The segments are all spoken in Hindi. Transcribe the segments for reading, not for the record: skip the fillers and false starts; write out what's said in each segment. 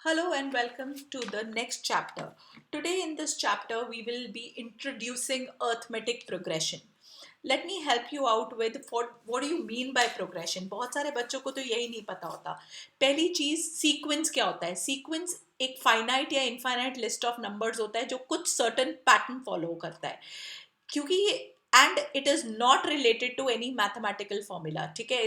Hello and welcome to the next chapter. Today in this chapter we will be introducing arithmetic progression. Let me help you out with what do you mean by progression. बहुत सारे बच्चों को तो यही नहीं पता होता. पहली चीज सीक्वेंस क्या होता है. सीक्वेंस एक फाइनाइट या इनफाइनाइट लिस्ट ऑफ नंबर्स होता है जो कुछ सर्टन पैटर्न फॉलो करता है. क्योंकि ये and it is not related to any mathematical formula. ठीक है,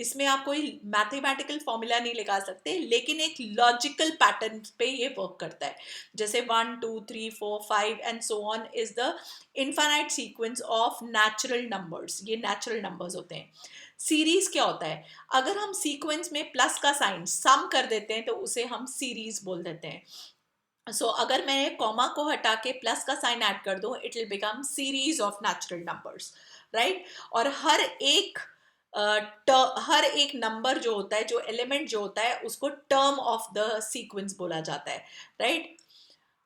इसमें आप कोई मैथमेटिकल फॉर्मूला नहीं लगा सकते, लेकिन एक लॉजिकल पैटर्न पे ये वर्क करता है. जैसे 1 2 3 4 5 and so on is the infinite sequence of natural numbers. ये नेचुरल नंबर्स होते हैं. सीरीज क्या होता है. अगर हम सीक्वेंस में प्लस का साइन सम कर देते हैं तो उसे हम सीरीज बोल देते हैं. अगर मैं कॉमा को हटा के प्लस का साइन ऐड कर दूं, it will become series of natural numbers, right. और हर एक नंबर जो होता है, जो एलिमेंट जो होता है, उसको टर्म ऑफ द सीक्वेंस बोला जाता है, राइट.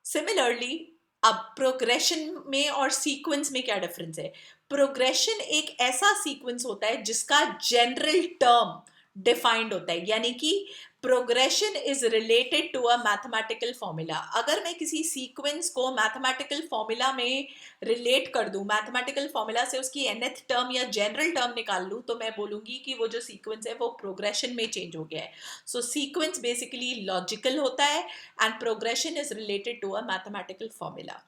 सिमिलरली अब प्रोग्रेशन में और सीक्वेंस में क्या डिफरेंस है. प्रोग्रेशन एक ऐसा सीक्वेंस होता है जिसका जनरल टर्म डिफाइंड होता है, यानी कि progression is related to a mathematical formula. अगर मैं किसी सीक्वेंस को मैथमेटिकल फॉर्मूला में रिलेट कर दूं, मैथमेटिकल फॉर्मूला से उसकी nth टर्म या जनरल टर्म निकाल लूं, तो मैं बोलूंगी कि वो जो सीक्वेंस है वो प्रोग्रेशन में चेंज हो गया है. सो सीक्वेंस बेसिकली लॉजिकल होता है and progression is related to a mathematical formula.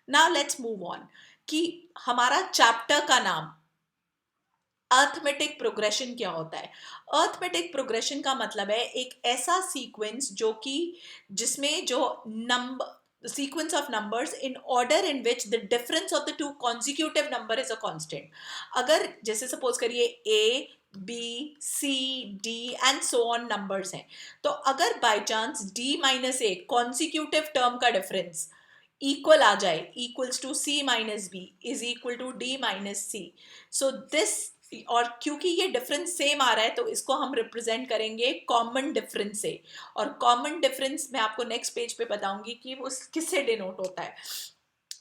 Now let's move on कि हमारा चैप्टर का नाम अर्थमेटिक प्रोग्रेशन क्या होता है. अर्थमेटिक प्रोग्रेशन का मतलब है एक ऐसा सीक्वेंस जो कि जिसमें जो number sequence of numbers in order in which the difference of the two consecutive number is a constant. अगर जैसे सपोज करिए A B C D and so on numbers हैं, तो अगर by chance D minus A consecutive term का डिफरेंस इक्वल आ जाए, equals to C minus B is equal to D minus C. So this, और क्योंकि ये डिफरेंस सेम आ रहा है तो इसको हम रिप्रेजेंट करेंगे कॉमन डिफरेंस से. और कॉमन डिफरेंस मैं आपको नेक्स्ट पेज पे बताऊंगी कि वो किससे डिनोट होता है.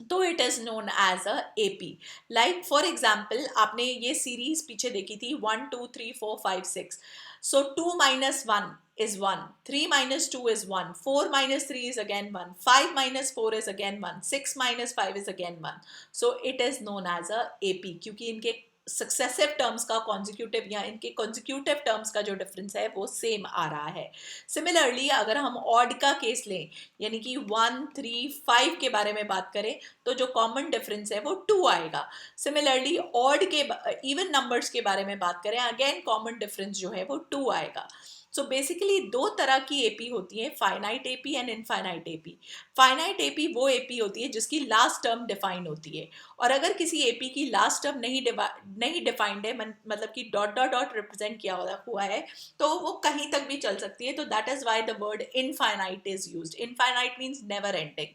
तो it is known as a AP. Like for example, आपने ये सीरीज पीछे देखी थी 1 2 3 4 5 6. सो 2 minus 1 is 1, 3 minus 2 is 1, 4 minus 3 is again 1, 5 minus 4 is again 1, 6 minus 5 is again 1. So it is known as a AP क्योंकि इनके सक्सेसिव टर्म्स का कॉन्जिक्यूटिव या इनके कॉन्जिक्यूटिव टर्म्स का जो डिफरेंस है वो सेम आ रहा है. सिमिलरली अगर हम ऑड का केस लें, यानी कि 1 3 5 के बारे में बात करें, तो जो कॉमन डिफरेंस है वो 2 आएगा. सिमिलरली ऑड के इवन नंबर्स के बारे में बात करें, अगेन कॉमन डिफरेंस जो है वो 2 आएगा. सो बेसिकली दो तरह की एपी होती है, finite AP and infinite AP. Finite AP वो एपी होती है जिसकी लास्ट टर्म डिफाइन होती है, और अगर किसी एपी की लास्ट टर्म नहीं डिफाइंड है, मतलब कि डॉट डॉट डॉट रिप्रेजेंट किया हुआ है, तो वो कहीं तक भी चल सकती है. तो that is why the word infinite is used. Infinite means never ending.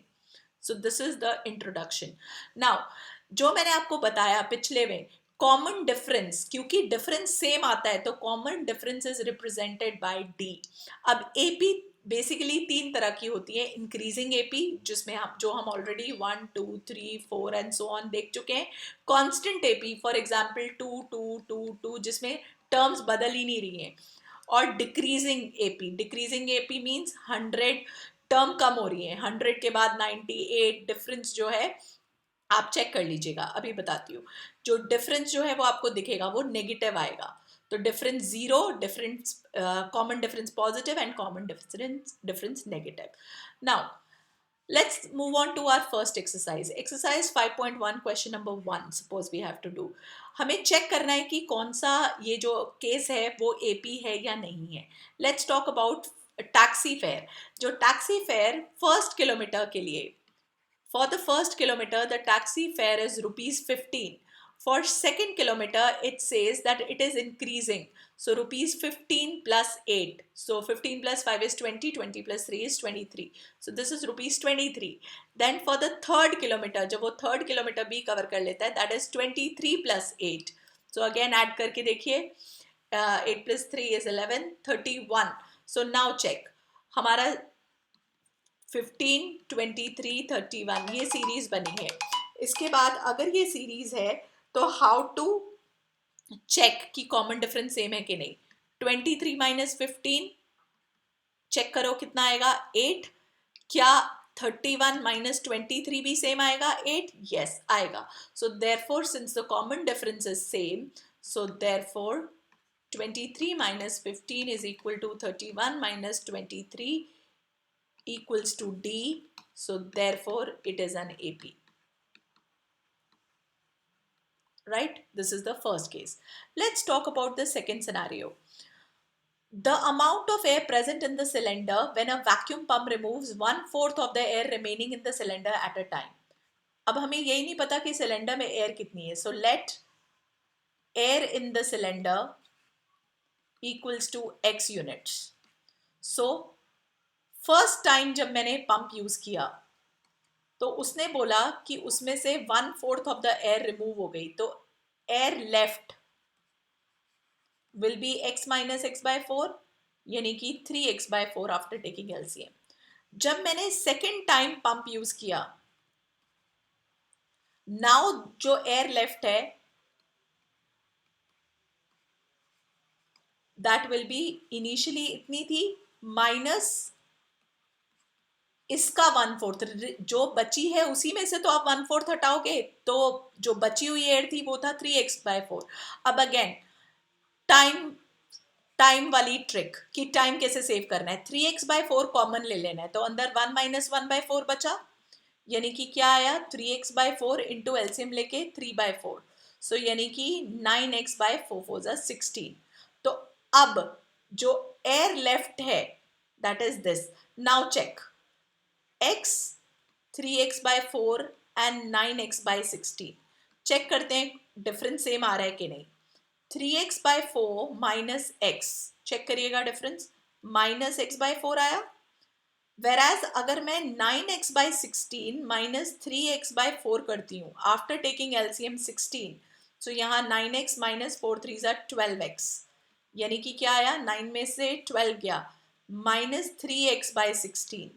So this is the introduction. Now जो मैंने आपको बताया पिछले में, कॉमन डिफरेंस, क्योंकि डिफरेंस सेम आता है तो common difference is represented by D. अब एपी बेसिकली 3 तरह की होती है. इंक्रीजिंग एपी, जिसमें हम ऑलरेडी 1 2 3 4 एंड सो ऑन देख चुके हैं. कांस्टेंट एपी, फॉर एग्जांपल 2 2 2 2, जिसमें टर्म्स बदल ही नहीं रही हैं. और डिक्रीजिंग एपी मीन्स 100 टर्म कम हो रही है, 100 के बाद 98. डिफरेंस जो है आप चेक कर लीजिएगा, अभी बताती हूँ. जो डिफरेंस जो है वो आपको दिखेगा वो नेगेटिव आएगा. तो difference 0, difference common difference positive and common difference negative. Now let's move on to our first exercise 5.1, question number 1. suppose we have to do, हमें चेक करना है कि कौन सा ये जो केस है वो एपी है या नहीं है. Let's talk about taxi fare. जो टैक्सी फेयर फर्स्ट किलोमीटर के लिए, for the first kilometer, the taxi fare is rupees 15. For second kilometer, it says that it is increasing. So rupees 15 plus 8. So 15 plus 5 is 20. 20 plus 3 is 23. So this is rupees 23. Then for the third kilometer, जब वो third kilometer भी cover कर लेता है, that is 23 plus 8. So again add करके देखिए, 8 plus 3 is 11, 31. So now check. हमारा 15, 23, 31 ये सीरीज बनी है. इसके बाद अगर ये सीरीज है तो हाउ टू चेक कि कॉमन डिफरेंस सेम है कि नहीं. 23 माइनस 15 चेक करो कितना आएगा 8। क्या 31 minus 23 भी सेम आएगा 8? यस आएगा. So therefore since the common difference is same, so therefore 23 minus 15 is equal to 31 minus 23 equals to D. So therefore it is an AP. Right? This is the first case. Let's talk about the second scenario. The amount of air present in the cylinder when a vacuum pump removes 1/4 of the air remaining in the cylinder at a time. अब हमें यही नहीं पता कि सिलेंडर में एयर कितनी है. So let air in the cylinder equals to X units. So first time जब मैंने पंप यूज किया तो उसने बोला कि उसमें से 1/4 ऑफ द एयर रिमूव हो गई, तो air left will be x minus x/4 यानी कि 3x/4 आफ्टर टेकिंग LCM. जब मैंने सेकेंड टाइम पंप यूज किया, नाउ जो एयर लेफ्ट है दैट विल बी इनिशियली इतनी थी माइनस इसका 1/4. जो बची है उसी में से तो आप 1/4 हटाओगे, तो जो बची हुई एयर थी वो था 3x/4. अब अगेन टाइम वाली ट्रिक कि टाइम कैसे सेव करना है. 3x/4 कॉमन ले लेना है, तो अंदर 1 minus 1/4 बचा, यानी कि क्या आया 3x/4 इंटू एलसीएम लेके 3/4. सो यानी कि 9x/4 4 16. तो अब जो एयर लेफ्ट है that is this. Now check x 3x/4 and 9x/16. Check करते हैं डिफरेंस सेम आ रहा है कि नहीं. 3x/4 माइनस x, चेक करिएगा डिफरेंस, माइनस x/4 आया. वेराज अगर मैं 9x/16 माइनस 3x/4 करती हूँ आफ्टर टेकिंग एलसीएम 16, सो यहाँ 9x माइनस 4 3 12x, यानी कि क्या आया 9 में से 12 गया माइनस 3x/16.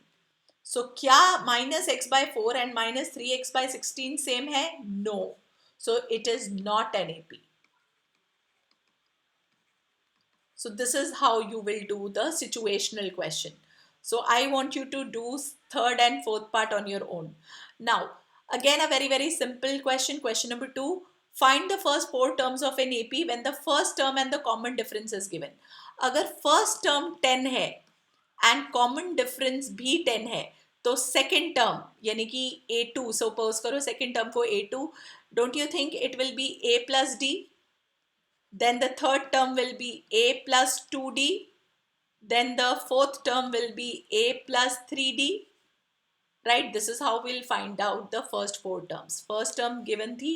सो क्या minus x/4 and minus 3x/16 same है? No. So it is not an AP. So this is how you will do the situational question. So I want you to do third and fourth part on your own. Now, again a very simple question. Question number 2. Find the first 4 terms of an AP when the first term and the common difference is given. अगर first term 10 है and common difference भी 10 है, तो second term यानी कि A2, suppose करो second term को A2, don't you think it will be A plus D? Then the third term will be A plus 2D. Then the fourth term will be A plus 3D. Right? This is how we'll find out the first 4 terms. First term given थी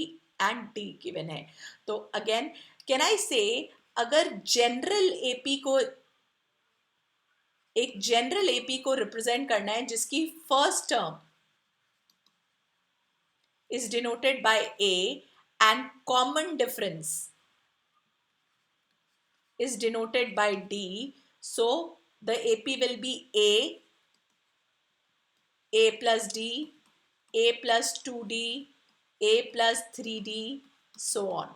and D given है. तो again, can I say अगर general AP को एक general AP को represent करना है जिसकी first term is denoted by A and common difference is denoted by D. So the AP will be A plus D, A plus 2D, A plus 3D, so on.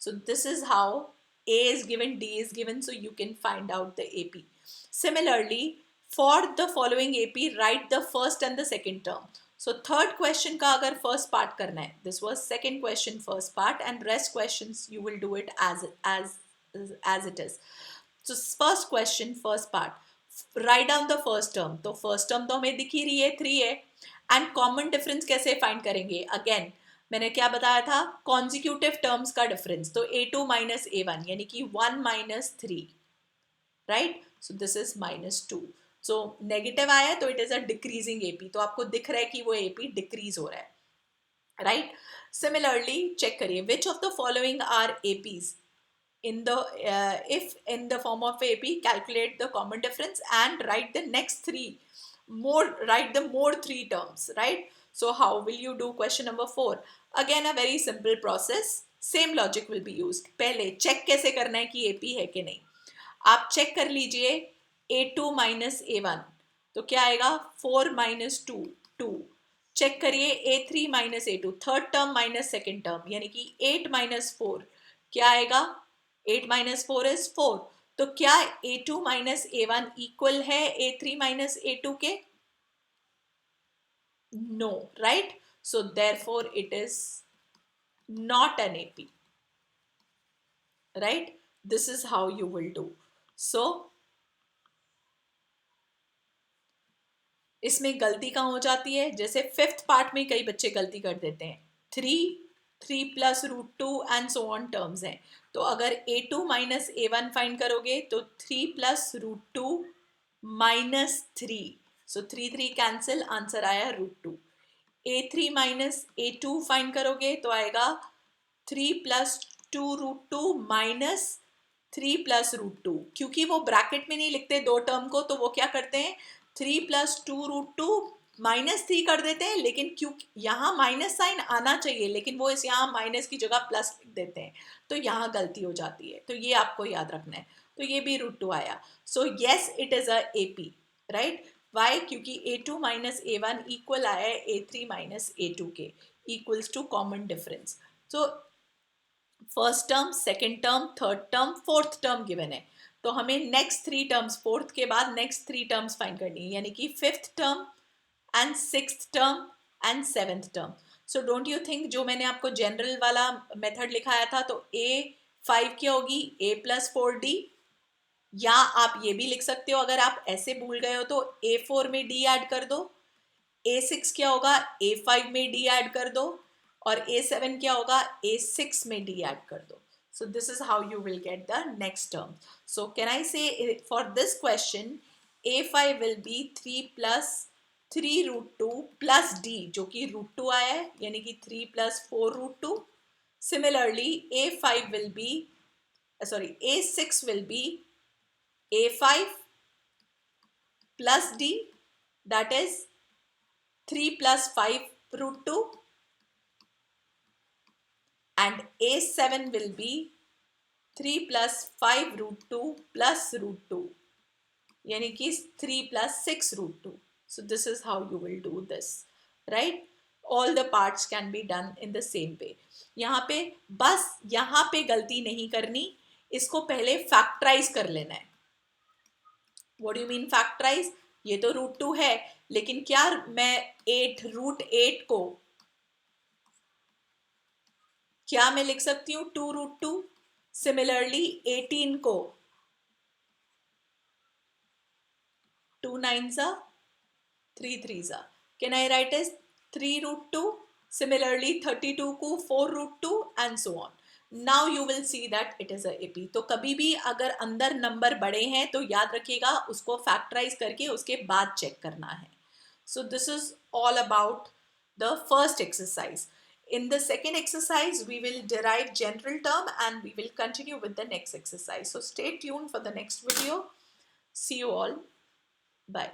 So this is how A is given, D is given, so you can find out the AP. Similarly, for the following AP, write the first and the second term. So third question का अगर first part करना है, this was second question first part, and rest questions you will do it as it is. So first question first part, write down the first term. तो first term तो हमें दिख ही रही है 3 है, and common difference कैसे find करेंगे? Again मैंने क्या बताया था, consecutive terms का difference, तो A2 minus A1 यानी कि 1 minus 3, right? So this is minus 2. So negative आया तो it is a decreasing AP, तो आपको दिख रहा है कि वो AP decrease हो रहा है, right? Similarly check करिए, which of the following are APs? In the if in the form of AP, calculate the common difference and write the next 3 more, write the more 3 terms, right? So how will you do question number 4? Again a very simple process, same logic will be used. पहले check कैसे करना है कि AP है कि नहीं. आप check कर लीजिए A2 minus A1, तो क्या आएगा 4 minus 2 2. चेक करिए A3 minus A2, third term minus second term, यानी कि 8 minus 4 क्या आएगा, 8 minus 4 is 4. तो क्या a2 माइनस a1 इक्वल है a3 माइनस a2 के? No, right? So therefore it is not an AP, right? This is how you will do. So इसमें गलती कहाँ हो जाती है? जैसे फिफ्थ पार्ट में कई बच्चे गलती कर देते हैं, 3 plus root 2 and so on terms हैं। तो अगर a2 माइनस a1 फाइंड करोगे तो 3 प्लस रूट 2 -3, सो 3 कैंसिल, आंसर आया √2। a3 माइनस a2 फाइंड करोगे तो आएगा 3 प्लस 2 √2 -3 प्लस √2। क्योंकि वो ब्रैकेट में नहीं लिखते दो टर्म को, तो वो क्या करते हैं, 3 प्लस 2 √2 -3 कर देते हैं, लेकिन क्योंकि यहाँ माइनस साइन आना चाहिए, लेकिन वो इस यहाँ माइनस की जगह प्लस लिख देते हैं, तो यहाँ गलती हो जाती है। तो ये आपको याद रखना है। तो ये भी √2 आया। So yes, it is a AP, right? Why? क्योंकि a2 माइनस a1 इक्वल आया है a3 माइनस a2 के, equals to common difference. So first term, second term, third term, fourth term given है, तो हमें नेक्स्ट 3 टर्म्स, फोर्थ के बाद नेक्स्ट 3 टर्म्स फाइंड करनी है, यानी कि fifth term and sixth term and seventh term. So don't you think जो मैंने आपको जनरल वाला मेथड लिखाया था, तो a5 क्या होगी, a+4d, या आप ये भी लिख सकते हो, अगर आप ऐसे भूल गए हो तो a4 में d ऐड कर दो, a6 क्या होगा, a5 में d ऐड कर दो, और a7 क्या होगा, a6 में d ऐड कर दो। So this is how you will get the next term. So can I say for this question a5 will be 3 + 3 √2 plus d, जो कि √2 आया है, यानी कि 3 + 4 √2. Similarly a5 will be a6 will be a5 plus d, that is 3 + 5 √2, and a7 will be 3 + 5 √2 plus √2, यानी कि 3 + 6 √2. So this is how you will do this, right? All the parts can be done in the same way. यहाँ पे बस यहाँ पे गलती नहीं करनी, इसको पहले फैक्टराइज कर लेना है। What do you mean factorise? ये तो √2 है, लेकिन क्या मैं √8 को क्या मैं लिख सकती हूँ 2 √2? सिमिलरली 18 को 2 9s are 3 3s are. Can I write as 3 √2? Similarly 32 को 4 √2 and so on. Now you will see that it is a AP. तो कभी भी अगर अंदर नंबर बड़े हैं तो याद रखिएगा उसको फैक्टराइज करके उसके बाद चेक करना है. So this is all about the first exercise. In the second exercise, we will derive general term and we will continue with the next exercise. So stay tuned for the next video. See you all. Bye.